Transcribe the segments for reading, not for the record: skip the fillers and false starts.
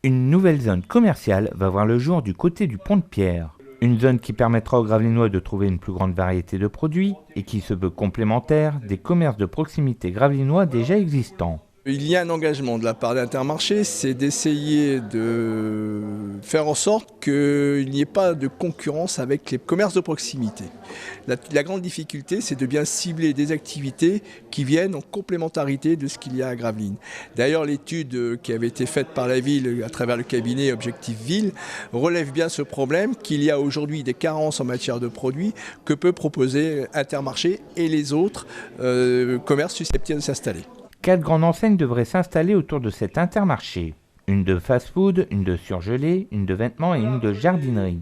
Une nouvelle zone commerciale va voir le jour du côté du Pont de Pierre. Une zone qui permettra aux Gravelinois de trouver une plus grande variété de produits et qui se veut complémentaire des commerces de proximité gravelinois déjà existants. Il y a un engagement de la part d'Intermarché, c'est d'essayer de faire en sorte qu'il n'y ait pas de concurrence avec les commerces de proximité. La grande difficulté, c'est de bien cibler des activités qui viennent en complémentarité de ce qu'il y a à Gravelines. D'ailleurs, l'étude qui avait été faite par la ville à travers le cabinet Objectif Ville relève bien ce problème qu'il y a aujourd'hui des carences en matière de produits que peut proposer Intermarché et les autres commerces susceptibles de s'installer. 4 grandes enseignes devraient s'installer autour de cet Intermarché. Une de fast-food, une de surgelé, une de vêtements et une de jardinerie.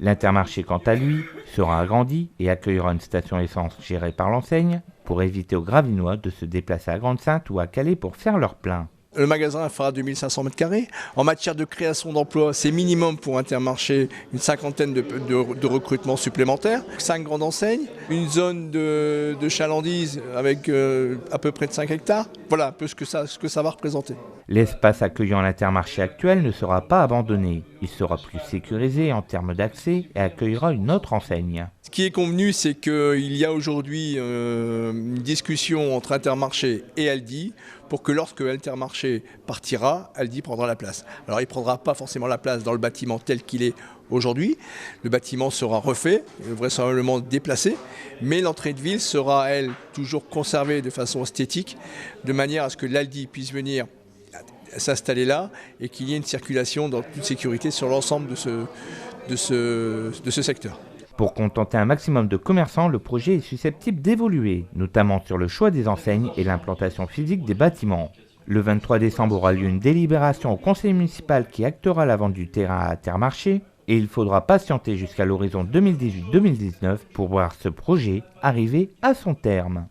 L'Intermarché, quant à lui, sera agrandi et accueillera une station essence gérée par l'enseigne pour éviter aux Gravelinois de se déplacer à Grande-Synthe ou à Calais pour faire leur plein. Le magasin fera 2500 m². En matière de création d'emplois, c'est minimum pour Intermarché une cinquantaine de recrutements supplémentaires. 5 grandes enseignes, une zone de chalandise avec à peu près de 5 hectares. Voilà un peu ce que ça va représenter. L'espace accueillant l'Intermarché actuel ne sera pas abandonné. Il sera plus sécurisé en termes d'accès et accueillera une autre enseigne. Ce qui est convenu, c'est qu'il y a aujourd'hui une discussion entre Intermarché et Aldi pour que lorsque Intermarché partira, Aldi prendra la place. Alors il ne prendra pas forcément la place dans le bâtiment tel qu'il est aujourd'hui. Le bâtiment sera refait, vraisemblablement déplacé, mais l'entrée de ville sera, elle, toujours conservée de façon esthétique, de manière à ce que l'Aldi puisse venir s'installer là et qu'il y ait une circulation dans toute sécurité sur l'ensemble de ce secteur. Pour contenter un maximum de commerçants, le projet est susceptible d'évoluer, notamment sur le choix des enseignes et l'implantation physique des bâtiments. Le 23 décembre aura lieu une délibération au conseil municipal qui actera la vente du terrain à Intermarché et il faudra patienter jusqu'à l'horizon 2018-2019 pour voir ce projet arriver à son terme.